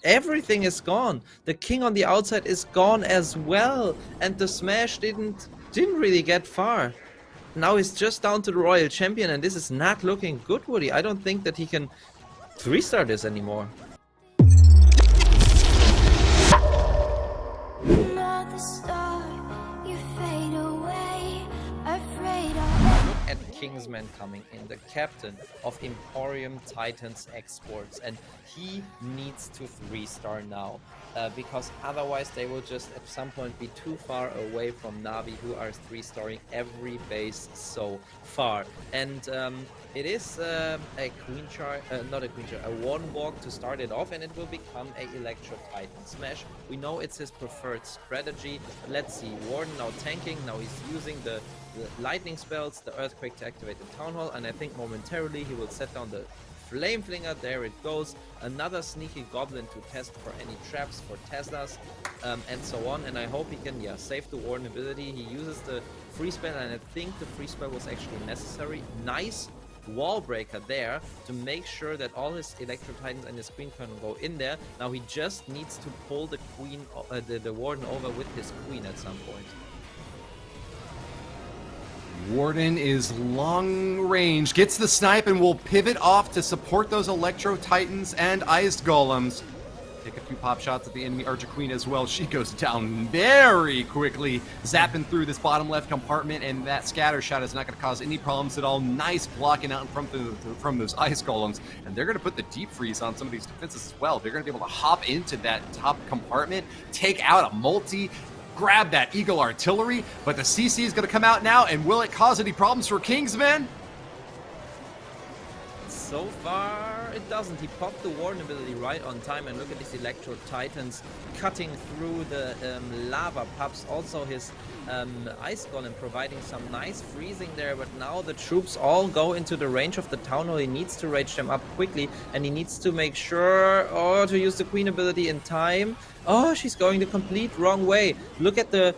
everything is gone. The king on the outside is gone as well, and the smash didn't really get far. Now he's just down to the royal champion, and this is not looking good, Woody. I don't think that he can 3-star this anymore. At KingsMan coming in, the captain of Emporium Titans Exports, and he needs to 3-star now, because otherwise they will just at some point be too far away from NAVI, who are 3-starring every base so far. And it is a queen char, not a queen char, a one walk to start it off, and it will become a Electro Titan smash. We know it's his preferred strategy. Let's see, Warden now tanking, now he's using the lightning spells, the earthquake to activate the town hall, and I think momentarily he will set down the flame flinger. There it goes, another sneaky goblin to test for any traps for Teslas, and so on. And I hope he can save the warden ability. He uses the free spell, and I think the free spell was actually necessary. Nice wall breaker there to make sure that all his Electro Titans and his queen can go in there. Now he just needs to pull the queen, the warden over with his queen at some point. Warden is long range, gets the snipe, and will pivot off to support those Electro Titans and Iced Golems. Take a few pop shots at the enemy Archer Queen as well. She goes down very quickly, zapping through this bottom left compartment, and that scatter shot is not going to cause any problems at all. Nice blocking out in front from those Ice Golems, and they're going to put the deep freeze on some of these defenses as well. They're going to be able to hop into that top compartment, take out a multi, grab that Eagle Artillery, but the CC is going to come out now, and will it cause any problems for KingsMan? So far, it doesn't. He popped the Warden ability right on time, and look at these Electro Titans cutting through the lava pups. Also his Ice Golem providing some nice freezing there, but now the troops all go into the range of the Town Hall. He needs to rage them up quickly, and he needs to make sure to use the Queen ability in time. Oh, she's going the complete wrong way. Look at the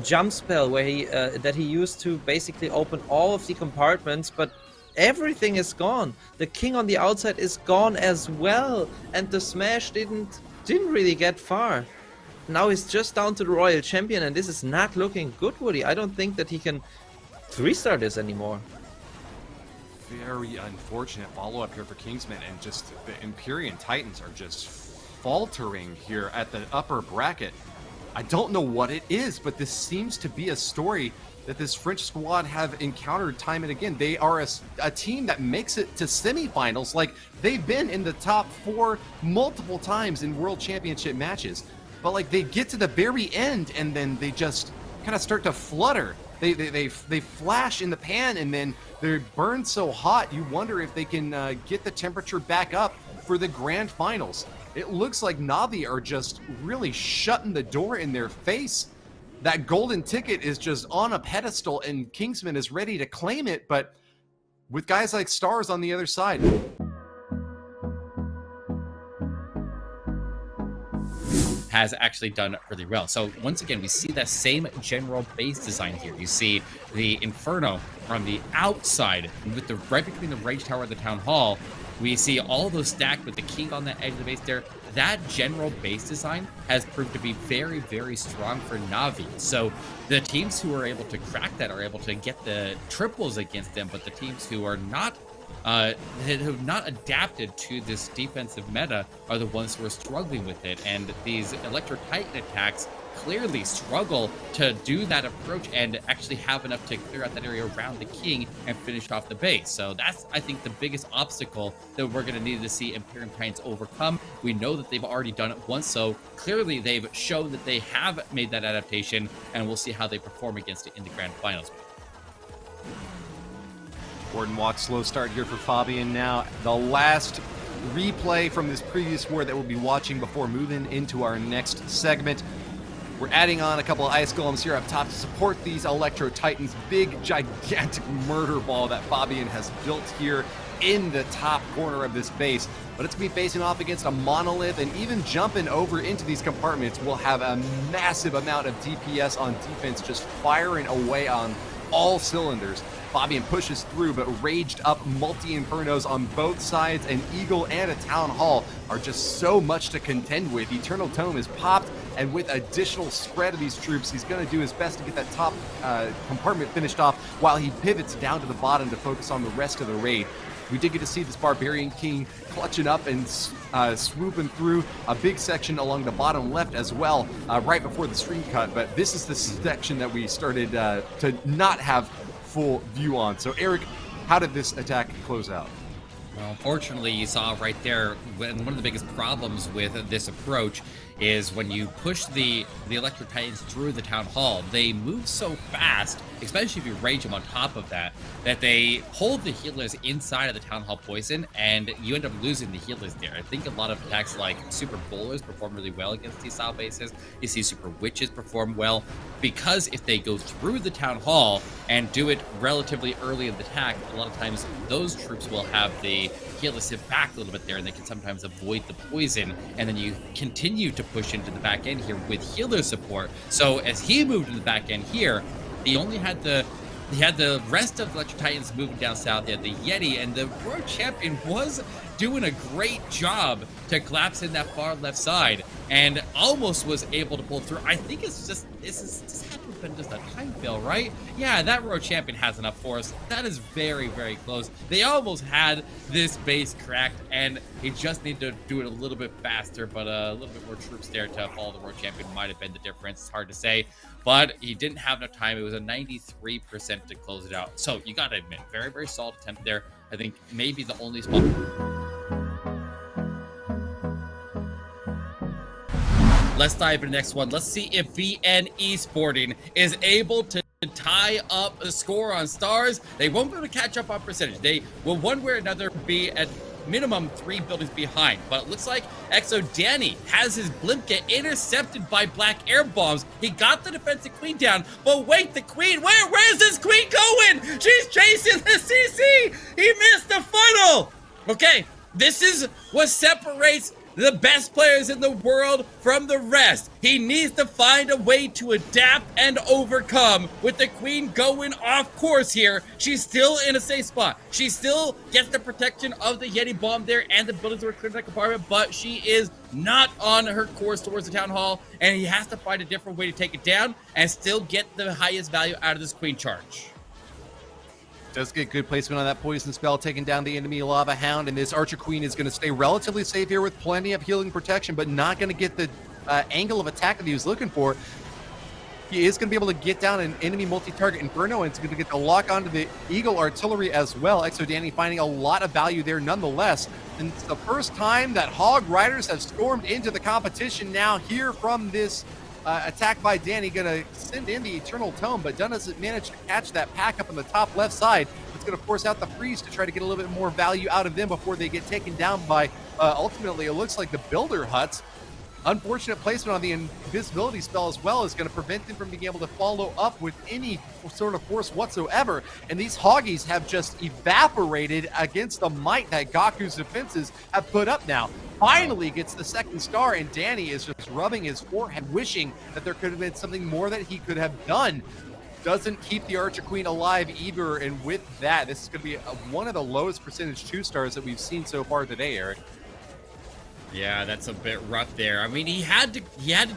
jump spell where he that he used to basically open all of the compartments, but everything is gone. The king on the outside is gone as well, and the smash didn't really get far. Now he's just down to the royal champion, and this is not looking good, Woody. I don't think that he can 3-star this anymore. Very unfortunate follow-up here for KingsMan, and just the Empyrean Titans are just faltering here at the upper bracket. I don't know what it is, but this seems to be a story that this French squad have encountered time and again. They are a team that makes it to semifinals. Like, they've been in the top 4 multiple times in World Championship matches, but like they get to the very end and then they just kind of start to flutter. They flash in the pan, and then they burn so hot you wonder if they can get the temperature back up for the grand finals. It looks like NAVI are just really shutting the door in their face. That golden ticket is just on a pedestal, and KingsMan is ready to claim it, but with guys like Stars on the other side. Has actually done really well. So once again, we see that same general base design here. You see the Inferno on the outside with the right between the Rage Tower and the Town Hall. We see all those stacked with the king on the edge of the base there. That general base design has proved to be very, very strong for NAVI. So the teams who are able to crack that are able to get the triples against them, but the teams who are not have not adapted to this defensive meta are the ones who are struggling with it. And these Electro Titan attacks clearly struggle to do that approach and actually have enough to clear out that area around the king and finish off the base. So that's, I think, the biggest obstacle that we're going to need to see Empyrean Titans overcome. We know that they've already done it once, so clearly they've shown that they have made that adaptation, and we'll see how they perform against it in the grand finals. Warden walk, slow start here for Fabian now. The last replay from this previous war that we'll be watching before moving into our next segment. We're adding on a couple of Ice Golems here up top to support these Electro Titans. Big, gigantic murder ball that Fabian has built here in the top corner of this base. But it's going to be facing off against a monolith, and even jumping over into these compartments will have a massive amount of DPS on defense, just firing away on all cylinders. Fabian pushes through, but raged up multi-infernos on both sides, and Eagle and a Town Hall are just so much to contend with. Eternal Tome is popped, and with additional spread of these troops, he's going to do his best to get that top compartment finished off while he pivots down to the bottom to focus on the rest of the raid. We did get to see this Barbarian King clutching up and swooping through a big section along the bottom left as well, right before the stream cut, but this is the section that we started to not have full view on. So Eric, how did this attack close out? Well, unfortunately, you saw right there, one of the biggest problems with this approach is when you push the Electric Titans through the Town Hall, they move so fast, especially if you rage them on top of that, that they hold the healers inside of the Town Hall poison, and you end up losing the healers there. I think a lot of attacks like Super Bowlers perform really well against these style bases. You see Super Witches perform well, because if they go through the Town Hall and do it relatively early in the attack, a lot of times those troops will have the healers sit back a little bit there, and they can sometimes avoid the poison, and then you continue to push into the back end here with healer support. So as he moved to the back end here, he only had the rest of the Electric Titans moving down south. He had the Yeti, and the World Champion was doing a great job to collapse in that far left side and almost was able to pull through. I think this had to have been just a time fail, right? Yeah, that World Champion has enough force. That is very, very close. They almost had this base cracked, and he just needed to do it a little bit faster, but a little bit more troops there to follow the World Champion might have been the difference. It's hard to say, but he didn't have enough time. It was a 93% to close it out. So you gotta admit, very, very solid attempt there. I think maybe the only spot. Let's dive into the next one. Let's see if VN Esporting is able to tie up the score on stars. They won't be able to catch up on percentage. They will one way or another be at minimum 3 buildings behind, but it looks like ExoDani has his blimp get intercepted by black air bombs. He got the defensive queen down, but wait, the queen, where's this queen going? She's chasing the CC. He missed the funnel. Okay, this is what separates the best players in the world from the rest. He needs to find a way to adapt and overcome. With the queen going off course here, she's still in a safe spot. She still gets the protection of the Yeti bomb there and the buildings were cleared that compartment, but she is not on her course towards the Town Hall, and he has to find a different way to take it down and still get the highest value out of this queen charge. Does get good placement on that poison spell, taking down the enemy Lava Hound, and this Archer Queen is going to stay relatively safe here with plenty of healing protection, but not going to get the angle of attack that he was looking for. He is going to be able to get down an enemy multi-target Inferno, and it's going to get the lock onto the Eagle Artillery as well. ExoDani finding a lot of value there nonetheless. And it's the first time that Hog Riders have stormed into the competition now here from this attack by Danny. Gonna send in the Eternal Tome, but doesn't manage to catch that pack up on the top left side. It's gonna force out the freeze to try to get a little bit more value out of them before they get taken down by ultimately it looks like the Builder Huts. Unfortunate placement on the invisibility spell as well is going to prevent them from being able to follow up with any sort of force whatsoever. And these Hoggies have just evaporated against the might that Gaku's defenses have put up now. Finally gets the second star, and Danny is just rubbing his forehead, wishing that there could have been something more that he could have done. Doesn't keep the Archer Queen alive either, and with that, this is going to be one of the lowest percentage 2-stars that we've seen so far today, Eric. Yeah, that's a bit rough there. I mean, he had to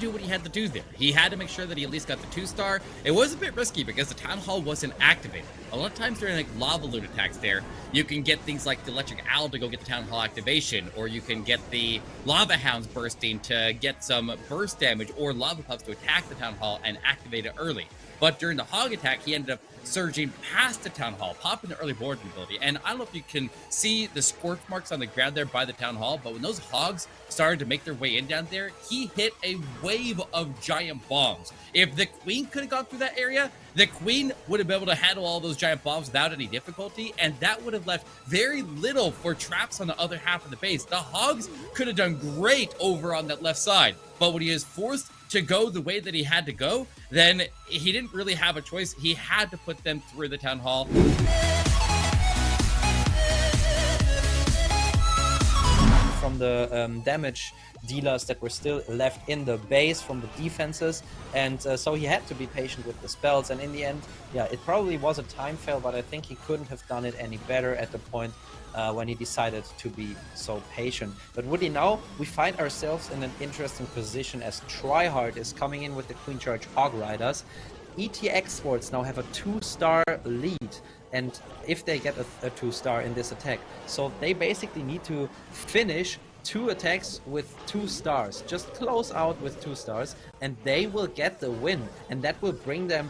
do what he had to do there. He had to make sure that he at least got the 2-star. It was a bit risky because the Town Hall wasn't activated. A lot of times during like Lava Loon attacks there, you can get things like the Electric Owl to go get the Town Hall activation, or you can get the Lava Hounds bursting to get some burst damage, or Lava Puffs to attack the Town Hall and activate it early. But during the Hog attack, he ended up surging past the Town Hall, popping the early board ability. And I don't know if you can see the scorch marks on the ground there by the Town Hall, but when those Hogs started to make their way in down there, he hit a wave of giant bombs. If the Queen could have gone through that area, the Queen would have been able to handle all those giant bombs without any difficulty, and that would have left very little for traps on the other half of the base. The Hogs could have done great over on that left side, but when he is forced to go the way that he had to go, then he didn't really have a choice. He had to put them through the Town Hall. from the damage dealers that were still left in the base from the defenses, and so he had to be patient with the spells, and in the end, yeah, it probably was a time fail, but I think he couldn't have done it any better at the point when he decided to be so patient. But Woody, now we find ourselves in an interesting position as TryHard is coming in with the Queen Charge Hog Riders. ET Esports now have a 2-star lead, and if they get a 2-star in this attack, so they basically need to finish 2 attacks with 2 stars, just close out with 2 stars, and they will get the win, and that will bring them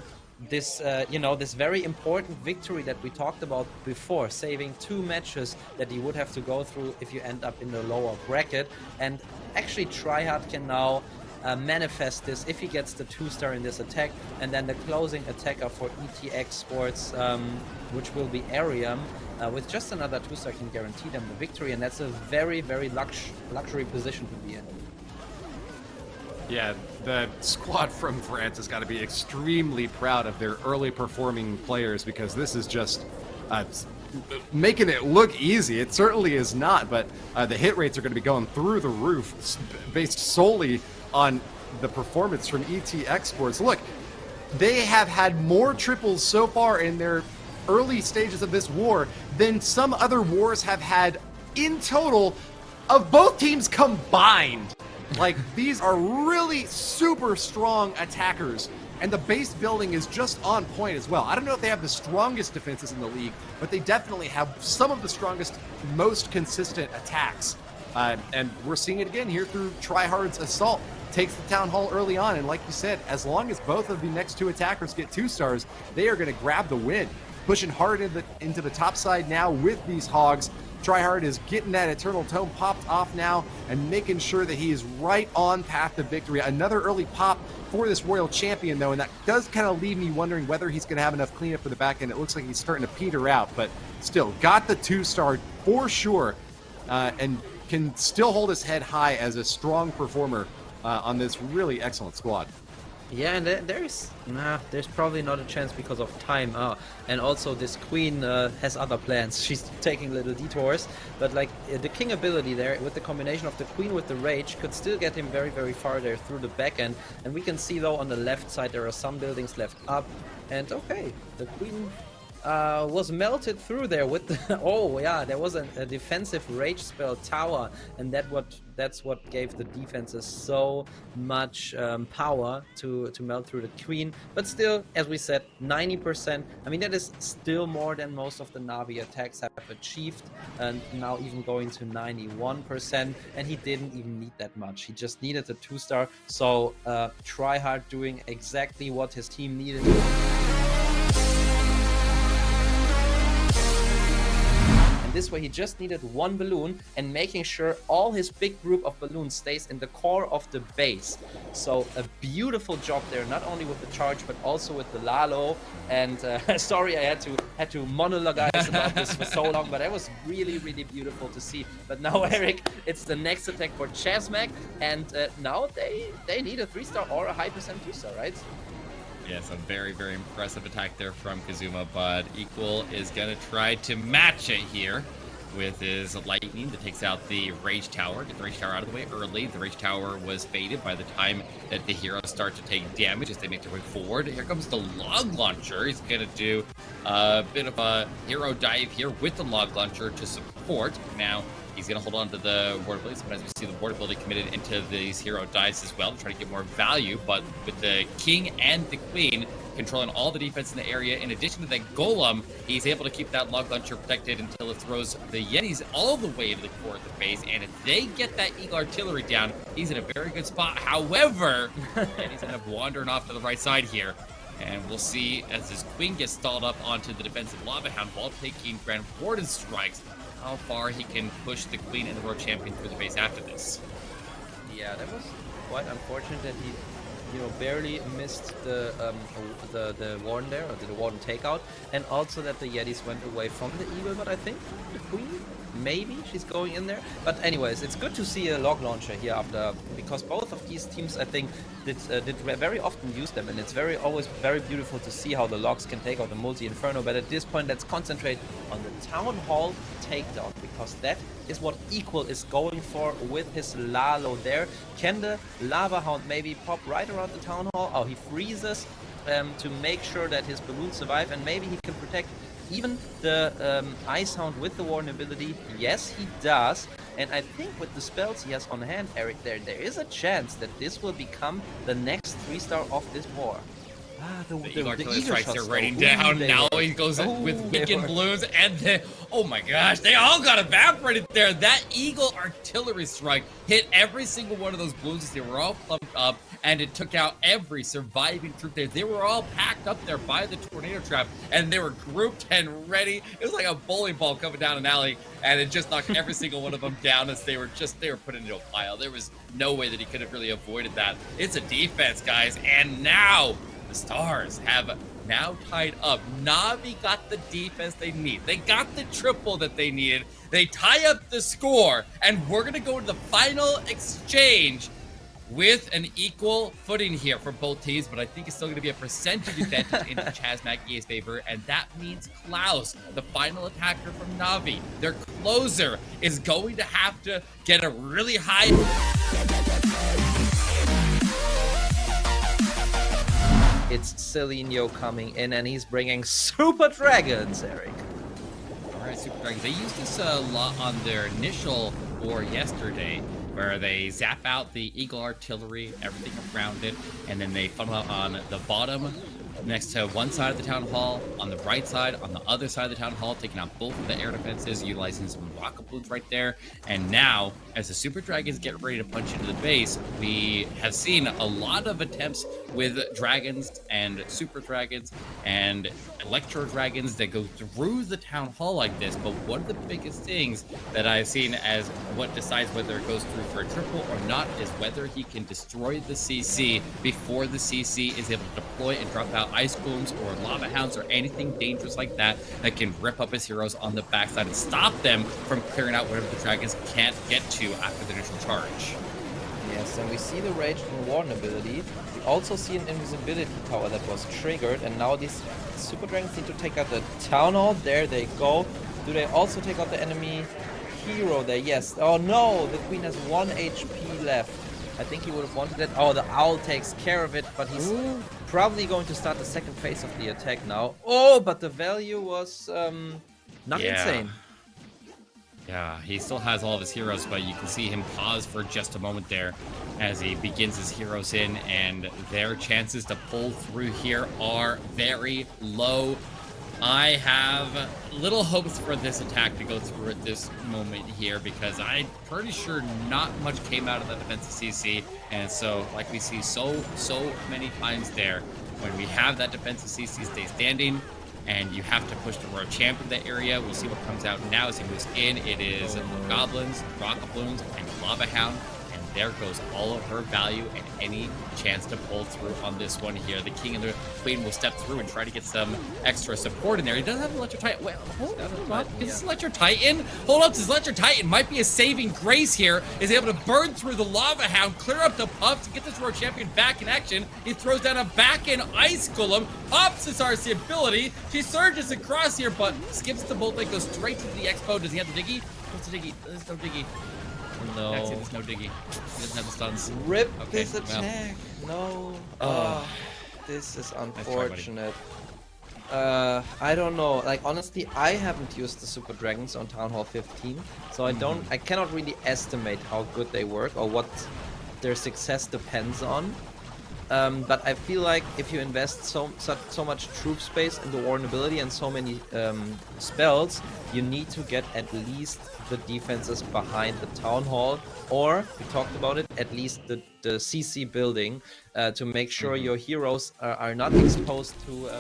this you know, this very important victory that we talked about before, saving 2 matches that you would have to go through if you end up in the lower bracket. And actually TryHard can now manifest this if he gets the 2-star in this attack, and then the closing attacker for ET Esports, which will be Arium, with just another 2-star can guarantee them the victory, and that's a very, very luxury position to be in. Yeah, the squad from France has got to be extremely proud of their early performing players, because this is just making it look easy. It certainly is not, but the hit rates are going to be going through the roof based solely on the performance from ET Esports. Look, they have had more triples so far in their early stages of this war than some other wars have had in total of both teams combined. Like, these are really super strong attackers, and the base building is just on point as well. I don't know if they have the strongest defenses in the league, but they definitely have some of the strongest, most consistent attacks. And we're seeing it again here through TryHard's assault. Takes the town hall early on, and like you said, as long as both of the next 2 attackers get 2 stars, they are going to grab the win. Pushing hard into the top side now with these hogs. TryHard is getting that Eternal Tome popped off now and making sure that he is right on path to victory. Another early pop for this Royal Champion, though, and that does kind of leave me wondering whether he's going to have enough cleanup for the back end. It looks like he's starting to peter out, but still got the 2-star for sure, and can still hold his head high as a strong performer on this really excellent squad. Yeah, and there's probably not a chance because of time. And also this queen has other plans. She's taking little detours, but like the king ability there with the combination of the queen with the rage could still get him very, very far there through the back end. And we can see though on the left side there are some buildings left up, and okay, the queen was melted through there with the, oh yeah, there was a defensive rage spell tower, and that's what gave the defenses so much power to melt through the queen. But still, as we said, 90%, I mean that is still more than most of the Navi attacks have achieved, and now even going to 91%, and he didn't even need that much. He just needed a 2-star, so TryHard doing exactly what his team needed. This way he just needed 1 balloon and making sure all his big group of balloons stays in the core of the base. So a beautiful job there, not only with the charge but also with the Lalo. And sorry I had to monologize about this for so long, but that was really, really beautiful to see. But now Eric, it's the next attack for Chasmac, and now they need a 3-star or a high percent 2-star, right? Yes, a very, very impressive attack there from Kazuma, but Equal is going to try to match it here with his lightning that takes out the Rage Tower. Get the Rage Tower out of the way early. The Rage Tower was faded by the time that the heroes start to take damage as they make their way forward. Here comes the Log Launcher. He's going to do a bit of a hero dive here with the Log Launcher to support. Now, he's going to hold on to the ward ability. Sometimes we see the ward ability committed into these hero dives as well to try to get more value, but with the king and the queen controlling all the defense in the area, in addition to that golem, he's able to keep that log launcher protected until it throws the Yetis all the way to the core of the base, and if they get that Eagle Artillery down, he's in a very good spot. However, Yetis end up wandering off to the right side here, and we'll see as his queen gets stalled up onto the defensive Lava Hound while taking Grand Warden strikes, how far he can push the queen and the world champion through the base after this. Yeah, that was quite unfortunate that he, barely missed the warden there, or the warden takeout, and also that the Yetis went away from the eagle. But I think the queen, maybe she's going in there. But anyways, it's good to see a log launcher here after, because both of these teams, I think, did very often use them, and it's always very beautiful to see how the logs can take out the multi-inferno. But at this point, let's concentrate on the town hall takedown, because that is what Equal is going for with his Lalo there. Can the Lava Hound maybe pop right around the Town Hall? Oh, he freezes to make sure that his balloons survive, and maybe he can protect even the Ice Hound with the Warden ability. Yes, he does. And I think with the spells he has on hand, Eric, there is a chance that this will become the next 3-star of this war. The Eagle strikes are raining down. Now he goes with weakened balloons, and oh my gosh, they all got evaporated there. That Eagle artillery strike hit every single one of those balloons as they were all clumped up, and it took out every surviving troop there. They were all packed up there by the tornado trap, and they were grouped and ready. It was like a bowling ball coming down an alley, and it just knocked every single one of them down as they were put into a pile. There was no way that he could have really avoided that. It's a defense, guys, and now the Stars have now tied up. Navi got the defense they need. They got the triple that they needed. They tie up the score, and we're going to go to the final exchange with an equal footing here for both teams, but I think it's still going to be a percentage advantage in Chaz McGee's favor, and that means Klaus, the final attacker from Navi, their closer, is going to have to get a really high... It's CELINHO coming in, and he's bringing Super Dragons, Eric. All right, Super Dragons. They used this a lot on their initial war yesterday, where they zap out the Eagle artillery, everything around it, and then they funnel out on the bottom next to one side of the town hall, on the right side, on the other side of the town hall, taking out both of the air defenses, utilizing some rocket balloons right there. And now, as the Super Dragons get ready to punch into the base, we have seen a lot of attempts with dragons and super dragons and electro dragons that go through the town hall like this. But one of the biggest things that I've seen as what decides whether it goes through for a triple or not is whether he can destroy the CC before the CC is able to deploy and drop out ice golems or lava hounds or anything dangerous like that that can rip up his heroes on the backside and stop them from clearing out whatever the dragons can't get to after the initial charge. Yes, and we see the Rage and Warden ability. We also see an invisibility tower that was triggered, and now these Super Dragons need to take out the Town Hall. There they go. Do they also take out the enemy hero there? Yes. Oh no, the Queen has 1 HP left. I think he would have wanted it. Oh, the Owl takes care of it, but he's probably going to start the second phase of the attack now. Oh, but the value was not insane. Yeah, he still has all of his heroes, but you can see him pause for just a moment there as he begins his heroes in, and their chances to pull through here are very low. I have little hopes for this attack to go through at this moment here, because I'm pretty sure not much came out of the defensive CC, and so like we see so many times there, when we have that defensive CC stay standing, and you have to push the Royal Champion in that area. We'll see what comes out now as he moves in. It is Goblins, Rocket Balloons, and Lava Hound. And there goes all of her value and any chance to pull through on this one here. The King and the Queen will step through and try to get some extra support in there. He doesn't have an Electro Titan. Wait, hold on. Is this Electro Titan? Hold up, this Electro Titan might be a saving grace here. Is able to burn through the Lava Hound, clear up the puff to get this Royal Champion back in action. He throws down a back-end Ice Golem, pops his RC ability. She surges across here, but skips the bolt that goes straight to the Expo. Does he have the Diggy? What's the Diggy? There's no Diggy. No. Actually, there's no Diggy. He doesn't have the stuns. Rip Okay, this attack. No. This is unfortunate. I don't know. Like, honestly, I haven't used the Super Dragons on Town Hall 15, so I cannot really estimate how good they work or what their success depends on. But I feel like if you invest so much troop space in the Warden ability and so many spells, you need to get at least the defenses behind the Town Hall, or, we talked about it, at least the CC building to make sure your heroes are not exposed to